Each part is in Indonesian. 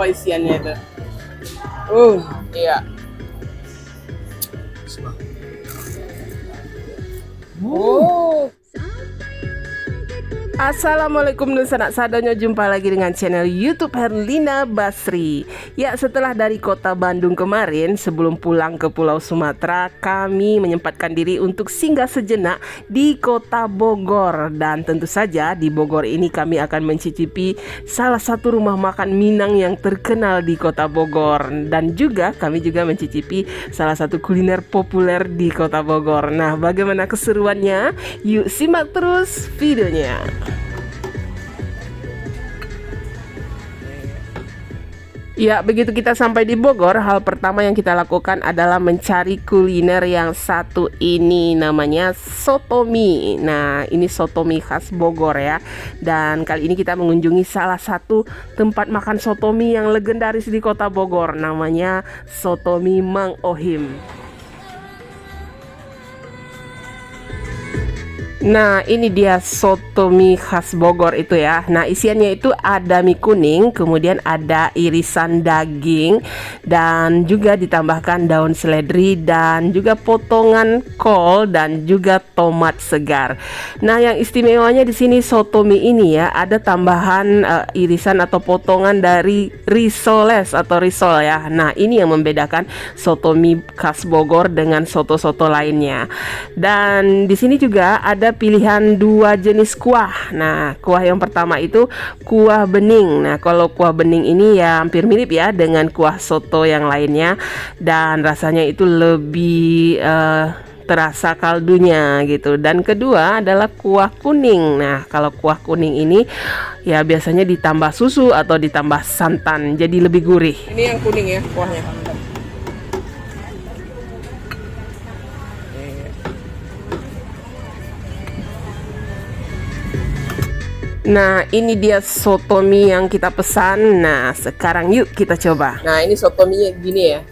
apa isiannya itu. Iya. Assalamualaikum dan sanak sadonyo, jumpa lagi dengan channel YouTube Herlina Basri. Ya, setelah dari kota Bandung kemarin, sebelum pulang ke Pulau Sumatera, kami menyempatkan diri untuk singgah sejenak di kota Bogor. Dan tentu saja di Bogor ini kami akan mencicipi salah satu rumah makan Minang yang terkenal di kota Bogor. Dan juga kami juga mencicipi salah satu kuliner populer di kota Bogor. Nah, bagaimana keseruannya? Yuk simak terus videonya. Ya, begitu kita sampai di Bogor, hal pertama yang kita lakukan adalah mencari kuliner yang satu ini, namanya soto mie. Nah, ini soto mie khas Bogor ya. Dan kali ini kita mengunjungi salah satu tempat makan soto mie yang legendaris di kota Bogor, namanya Soto Mie Mang Ohim. Nah, ini dia soto mie khas Bogor itu ya. Nah, isiannya itu ada mie kuning, kemudian ada irisan daging, dan juga ditambahkan daun seledri, dan juga potongan kol, dan juga tomat segar. Nah, yang istimewanya di sini soto mie ini ya, ada tambahan irisan atau potongan dari risoles atau risol ya. Nah, ini yang membedakan soto mie khas Bogor dengan soto-soto lainnya. Dan di sini juga ada pilihan dua jenis kuah. Nah, kuah yang pertama itu kuah bening. Nah, kalau kuah bening ini ya hampir mirip ya dengan kuah soto yang lainnya, dan rasanya itu lebih terasa kaldunya gitu. Dan kedua adalah kuah kuning. Nah, kalau kuah kuning ini ya biasanya ditambah susu atau ditambah santan, jadi lebih gurih. Ini yang kuning ya kuahnya. Nah, ini dia soto mie yang kita pesan. Nah, sekarang yuk kita coba. Nah, ini soto mie gini ya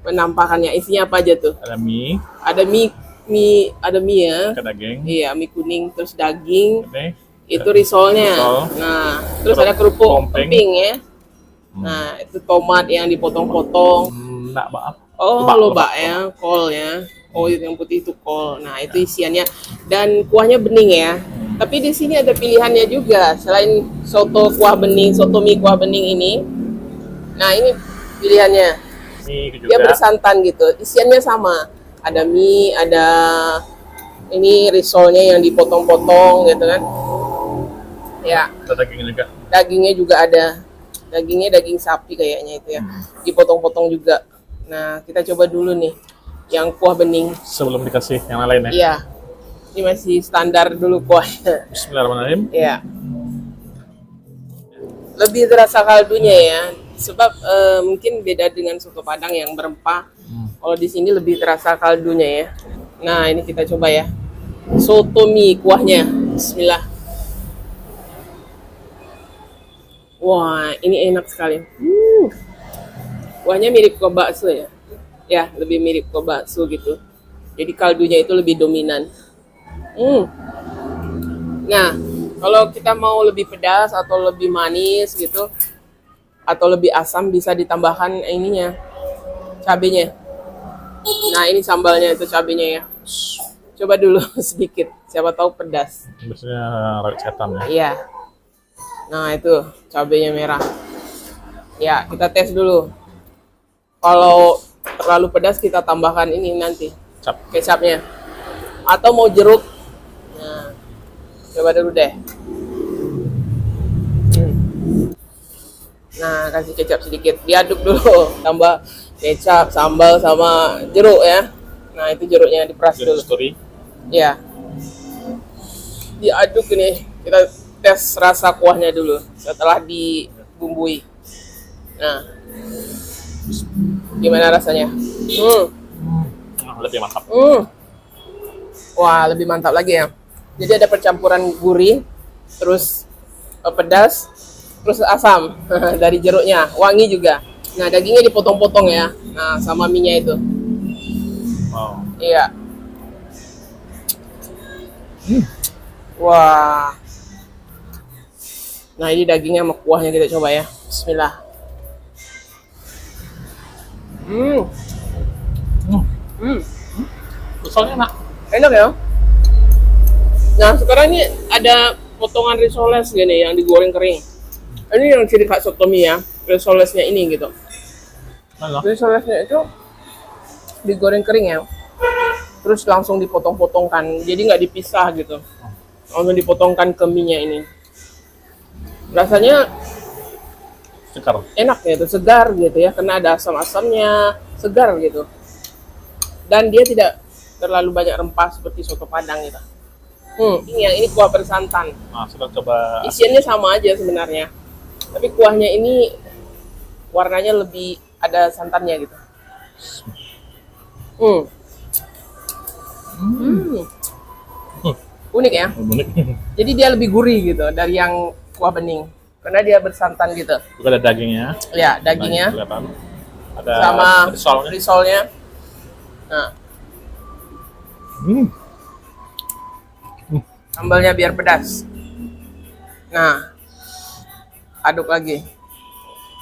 penampakannya. Isinya apa aja tuh? Ada mie, Ada ada mie ya. ada daging, Iya, mie kuning, terus daging. ada Itu risolnya. risol. Nah, terus ada kerupuk Tompeng. emping ya. Nah, itu tomat yang dipotong-potong. Enggak, maaf. Oh, Lobak, lobak ya, kol ya. Oh, yang putih itu kol. Nah, itu isiannya, dan kuahnya bening ya. Tapi di sini ada pilihannya juga. Selain soto kuah bening, soto mie kuah bening ini. Nah, ini pilihannya. Mie juga. Dia bersantan gitu. Isiannya sama. Ada mie, ada ini risolnya yang dipotong-potong gitu kan. Ya, Ada daging juga. dagingnya juga ada. Dagingnya daging sapi kayaknya itu ya. Dipotong-potong juga. Nah, kita coba dulu nih yang kuah bening. Sebelum dikasih yang lain ya. Iya. Ini masih standar dulu kuahnya. Bismillahirrahmanirrahim. Iya. Lebih terasa kaldunya ya. Sebab mungkin beda dengan soto Padang yang berempah. Kalau di sini lebih terasa kaldunya ya. Nah, ini kita coba ya. Soto mie kuahnya. Bismillah. Wah, ini enak sekali. Kuahnya mirip ke bakso ya. Ya, lebih mirip ke bakso gitu. Jadi kaldunya itu lebih dominan. Nah, kalau kita mau lebih pedas atau lebih manis gitu, atau lebih asam, bisa ditambahkan ininya, cabenya. Nah, ini sambalnya itu cabenya ya. Coba dulu sedikit, siapa tahu pedas. Biasanya rawit setan ya. Iya. Nah, itu cabenya merah. Ya, kita tes dulu. Kalau terlalu pedas kita tambahkan ini nanti Cap. kecapnya. Atau mau jeruk. Nah, coba dulu deh. Nah, kasih kecap sedikit. Diaduk dulu. Tambah kecap, sambal, sama jeruk ya. Nah, itu jeruknya diperas Jeruk dulu. story. Ya. Diaduk ini. Kita tes rasa kuahnya dulu setelah dibumbui. Nah, gimana rasanya? Lebih mantap. Wah, lebih mantap lagi ya. Jadi ada percampuran gurih, terus pedas, terus asam dari jeruknya, wangi juga. Nah, dagingnya dipotong-potong ya. Nah, sama mie-nya itu. Wow. Iya. Wah. Nah, ini dagingnya sama kuahnya kita coba ya. Bismillah. Hmm. Hmm. Hmm. Risolnya enak. Enak ya. Nah, sekarang ini ada potongan risoles gini yang digoreng kering. Ini yang ciri khas sotomi ya, risolesnya ini gitu. Enak. Risolesnya itu digoreng kering ya. Terus langsung dipotong-potongkan, jadi nggak dipisah gitu. Langsung dipotongkan ke mie-nya ini. Rasanya Segar. enak ya, itu segar gitu ya, karena ada asam-asamnya, segar gitu. Dan dia tidak terlalu banyak rempah seperti soto Padang gitu. Ini kuah bersantan. Nah, sudah coba. Isiannya sama aja sebenarnya. Tapi kuahnya ini warnanya lebih ada santannya gitu. Unik ya. Unik. Jadi dia lebih gurih gitu dari yang kuah bening. Karena dia bersantan gitu. Juga ada dagingnya. Ya, dagingnya Kelihatan. Ada sama risolnya. risolnya. Nah, sambalnya biar pedas. Nah, aduk lagi.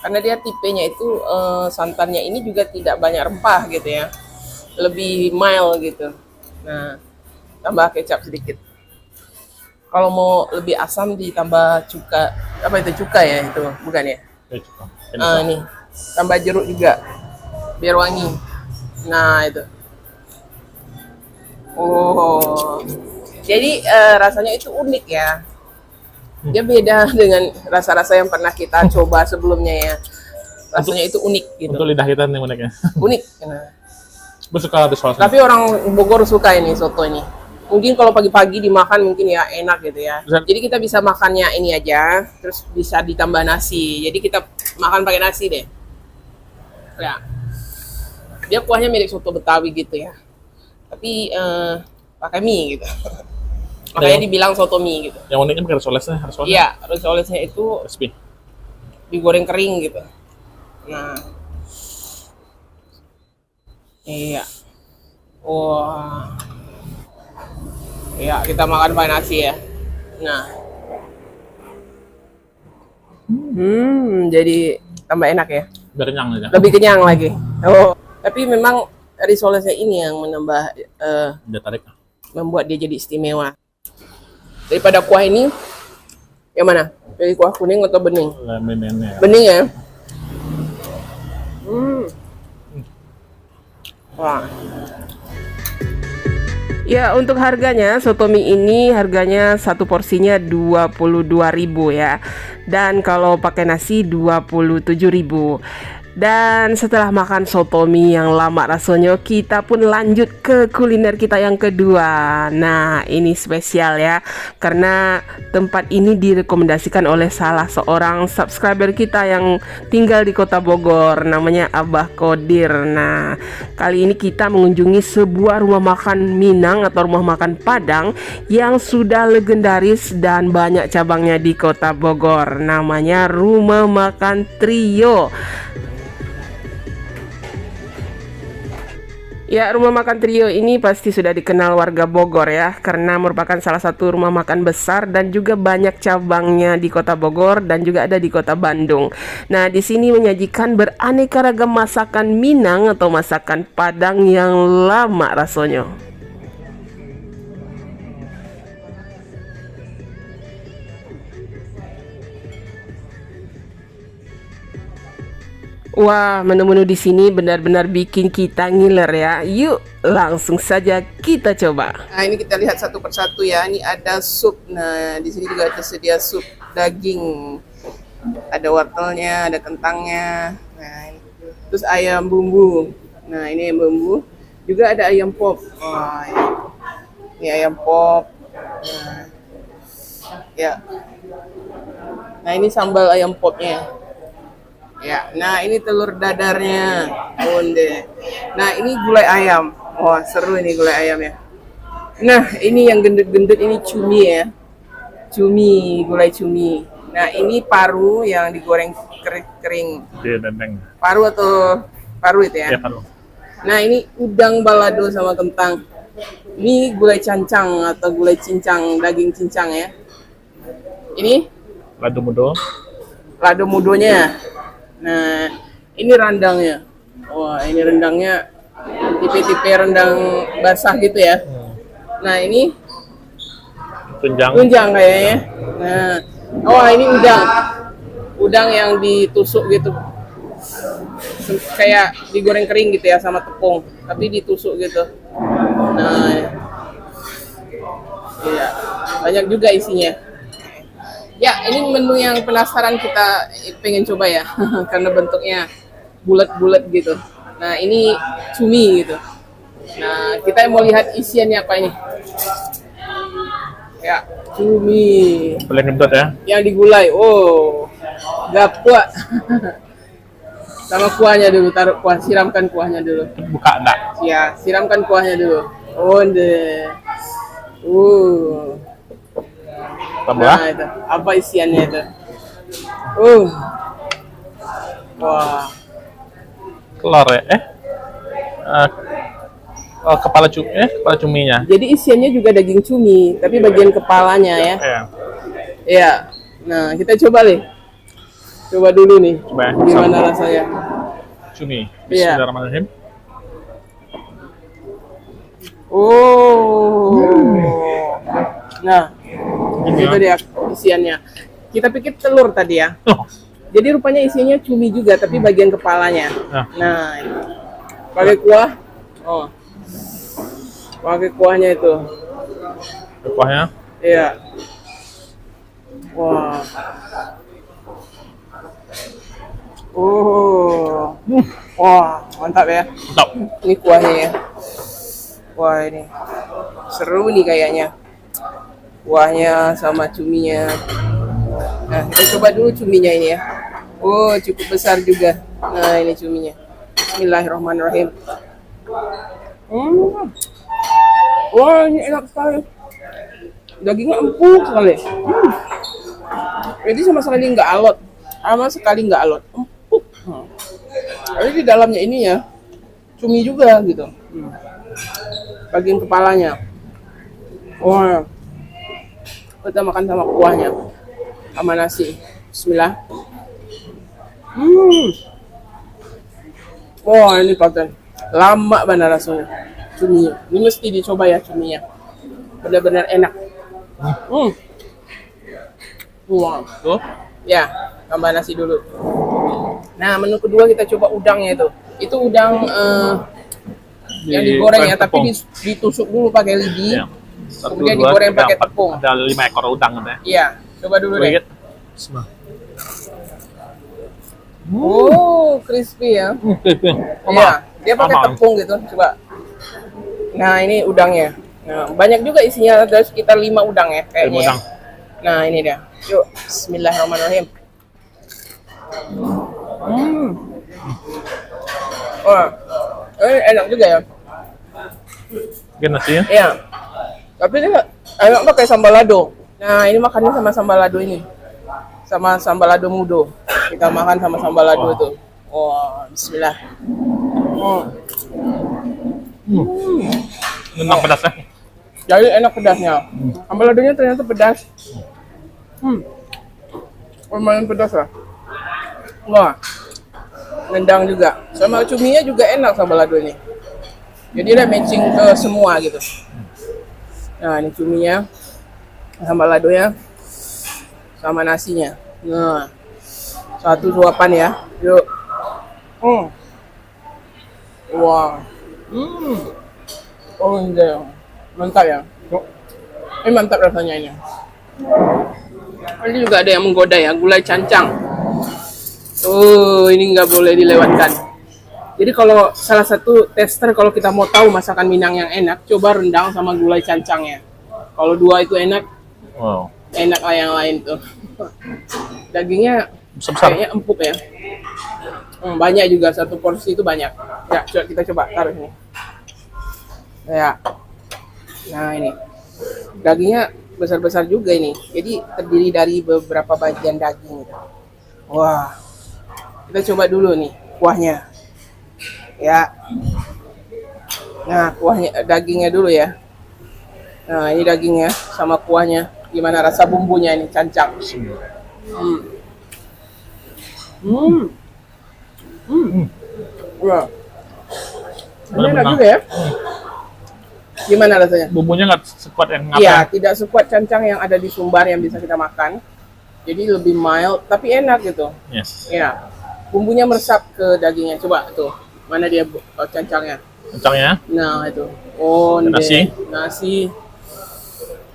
Karena dia tipenya itu santannya ini juga tidak banyak rempah gitu ya. Lebih mild gitu. Nah, tambah kecap sedikit. Kalau mau lebih asam ditambah cuka. Apa itu cuka ya itu? Bukan ya? Oke, cukup. Ini tambah jeruk juga biar wangi. Nah, itu. Oh. Jadi rasanya itu unik ya. Dia beda dengan rasa-rasa yang pernah kita coba sebelumnya ya. Rasanya itu unik gitu. Untuk lidah kita nih uniknya. Unik. Nah. Gue suka risol. Tapi orang Bogor suka ini soto ini. Mungkin kalau pagi-pagi dimakan mungkin ya enak gitu ya. Jadi kita bisa makannya ini aja, terus bisa ditambah nasi. Jadi kita makan pakai nasi deh. Ya. Dia kuahnya mirip soto Betawi gitu ya. Tapi pakai mie gitu. Makanya dibilang soto mie gitu. Yang uniknya pakai risolesnya. Iya, risolesnya itu crispy. digoreng kering gitu. Nah. Iya. Wah. Iya, kita makan pakai nasi ya. Nah. Jadi tambah enak ya. Biar kenyang aja. Lebih kenyang lagi. Oh, tapi memang risolesnya ini yang menambah Dia tarik. membuat dia jadi istimewa. Daripada kuah ini, yang mana? Pilih kuah kuning atau bening? Beninnya. Bening ya. Wah. Ya, untuk harganya soto mie ini harganya satu porsinya 22.000 ya. Dan kalau pakai nasi 27.000. Dan setelah makan soto mie yang lama rasanya, kita pun lanjut ke kuliner kita yang kedua. Nah, ini spesial ya, karena tempat ini direkomendasikan oleh salah seorang subscriber kita yang tinggal di kota Bogor, namanya Abah Kodir. Nah, kali ini kita mengunjungi sebuah rumah makan Minang atau rumah makan Padang yang sudah legendaris dan banyak cabangnya di kota Bogor. Namanya Rumah Makan Trio. Ya, Rumah Makan Trio ini pasti sudah dikenal warga Bogor ya, karena merupakan salah satu rumah makan besar dan juga banyak cabangnya di kota Bogor dan juga ada di kota Bandung. Nah, di sini menyajikan beraneka ragam masakan Minang atau masakan Padang yang lama rasanya. Wah, menu-menu di sini benar-benar bikin kita ngiler ya. Yuk, langsung saja kita coba. Nah, ini kita lihat satu persatu ya. Ini ada sup. Nah, di sini juga tersedia sup daging. Ada wortelnya, ada kentangnya. Nah, ini. Terus ayam bumbu. Nah, ini ayam bumbu. Juga ada ayam pop. Oh, ini ayam pop. Nah, ya. Nah, ini sambal ayam popnya. Ya, nah ini telur dadarnya, onde. Nah ini gulai ayam, wah seru ini gulai ayam ya. Nah ini yang gendut-gendut ini cumi ya, gulai cumi. Nah ini paru yang digoreng kering. Dia dendeng. Paru atau paru itu ya? Iya, paru. Nah ini udang balado sama kentang. Ini gulai cancang atau gulai cincang, daging cincang ya. Ini Lado mudo. lado mudonya. Nah, ini randangnya. Wah, ini rendangnya tipe-tipe rendang basah gitu ya. Nah, ini Tunjang. tunjang kayaknya. Nah, oh ini udang. Udang yang ditusuk gitu. Kayak digoreng kering gitu ya sama tepung, tapi ditusuk gitu. Nah, iya. Banyak juga isinya. Ya, ini menu yang penasaran kita pengen coba ya. Karena bentuknya bulat-bulat gitu. Nah, ini cumi gitu. Nah, kita mau lihat isiannya apa ini. Ya, cumi Boleh ngebut ya. yang digulai. Oh, gapua. Sama kuahnya dulu, taruh kuah, siramkan kuahnya dulu. Buka enggak? Ya, siramkan kuahnya dulu. Oh, deh. Tambah. Nah, itu. Apa isiannya itu? Wah. Telur ya. Kepala cuminya. Jadi isiannya juga daging cumi, tapi bagian kepalanya ya. Iya. Iya. Nah, kita coba nih. Coba dulu nih. Coba ya. Gimana rasanya? Cumi. Iya. Bismillahirrahmanirrahim. Nah, itu dia isiannya. Kita pikir telur tadi ya. Oh. Jadi rupanya isinya cumi juga, tapi bagian kepalanya. Nah, ini. Pakai kuah. Oh. Pakai kuahnya itu. Kuahnya. Iya. Wah. Wah, mantap ya. Mantap. Ini kuahnya ya. Wah, ini seru nih kayaknya. Kuahnya sama cuminya. Nah, kita coba dulu cuminya ini ya. Oh, cukup besar juga. Nah, ini cuminya. Bismillahirrahmanirrahim. Wah, ini enak sekali. Dagingnya empuk sekali. Jadi sama sekali nggak alot. Sama sekali nggak alot. Empuk. Tapi di dalamnya ini ya, cumi juga gitu. Bagian kepalanya. Wah. Kita makan sama kuahnya. Sama nasi. Bismillah. Wah, ini paten. Lama banget rasanya. Cuminya. Ini mesti dicoba ya cuminya. Benar-benar enak. Wah. Tuh. Ya, tambah nasi dulu. Nah, menu kedua kita coba udangnya itu. Itu udang yang digoreng ya, tapi ditusuk dulu pakai lidi. Ya. Kemudian digoreng pakai tepung. Ada 5 ekor udang ada. Iya, coba dulu deh. Bismillah. Oh, crispy ya. Iya, dia pakai tepung gitu. Coba. Nah, ini udangnya. Nah, banyak juga isinya, ada sekitar 5 udang ya kayaknya. 5 udang. Nah, ini dia. Yuk, bismillahirrahmanirrahim. Wah, ini enak juga ya. Mungkin nasinya. Iya. Tapi ini enak pakai sambal lado. Nah, ini makannya sama sambal lado ini. Sama sambal lado mudo. Kita makan sama sambal lado itu. Wah, bismillah. Nendang pedasnya. Jadi enak pedasnya. Sambal ladonya ternyata pedas. Lumayan pedas lah. Wah, nendang juga. Sama cuminya juga enak sambal lado ini. Jadi dia matching ke semua gitu. Nah, ini cuminya, sambal ladonya, sama nasinya. Nah, satu suapan ya. Yuk. Wah. Oh, ini mantap ya. Ini mantap rasanya ini. Ini juga ada yang menggoda ya, gulai cancang. Oh, ini nggak boleh dilewatkan. Jadi kalau salah satu tester, kalau kita mau tahu masakan Minang yang enak, coba rendang sama gulai cancangnya. Kalau dua itu enak, Wow. enak lah yang lain tuh. Dagingnya Besar-besar. kayaknya empuk ya. Banyak juga, satu porsi itu banyak. Ya, kita coba taruh ini. Ya. Nah, ini. Dagingnya besar-besar juga ini. Jadi terdiri dari beberapa bagian daging. Wah. Kita coba dulu nih kuahnya. Ya. Nah, kuahnya, dagingnya dulu ya. Nah, ini dagingnya sama kuahnya. Gimana rasa bumbunya ini, cancang. Wah, ini enak Benar-benar. juga ya. Gimana rasanya? Bumbunya nggak sekuat yang apa? Iya, tidak sekuat cancang yang ada di Sumbar yang bisa kita makan. Jadi lebih mild, tapi enak gitu. Yes. Iya, bumbunya meresap ke dagingnya. Coba tuh, mana dia cancangnya? Kencangnya. Nah itu. Oh, Ada nasi. Nasi.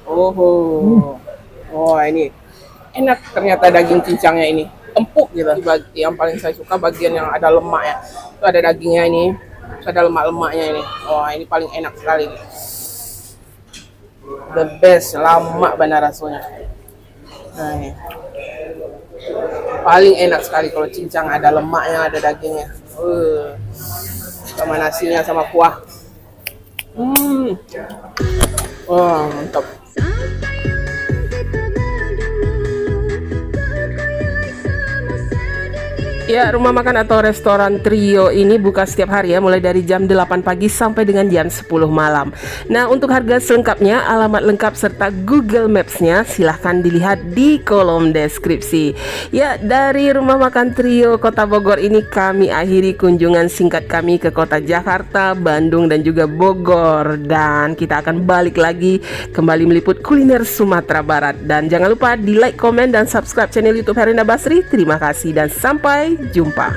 Oh, oh ini enak ternyata daging cincangnya ini. Empuk gitu. Yang paling saya suka bagian yang ada lemak ya. Itu ada dagingnya ini. Terus ada lemak-lemaknya ini. Oh, ini paling enak sekali. The best, lama benar rasanya. Nah ini. Paling enak sekali kalau cincang ada lemaknya, ada dagingnya. Sama nasinya sama kuah. Wah, mantap. Ya, rumah makan atau restoran Trio ini buka setiap hari ya, mulai dari jam 8 pagi sampai dengan jam 10 malam. Nah, untuk harga selengkapnya, alamat lengkap serta Google Maps-nya silahkan dilihat di kolom deskripsi. Ya, dari rumah makan Trio Kota Bogor ini kami akhiri kunjungan singkat kami ke kota Jakarta, Bandung dan juga Bogor. Dan kita akan balik lagi kembali meliput kuliner Sumatera Barat. Dan jangan lupa di like, komen dan subscribe channel YouTube Herina Basri. Terima kasih dan sampai jumpa.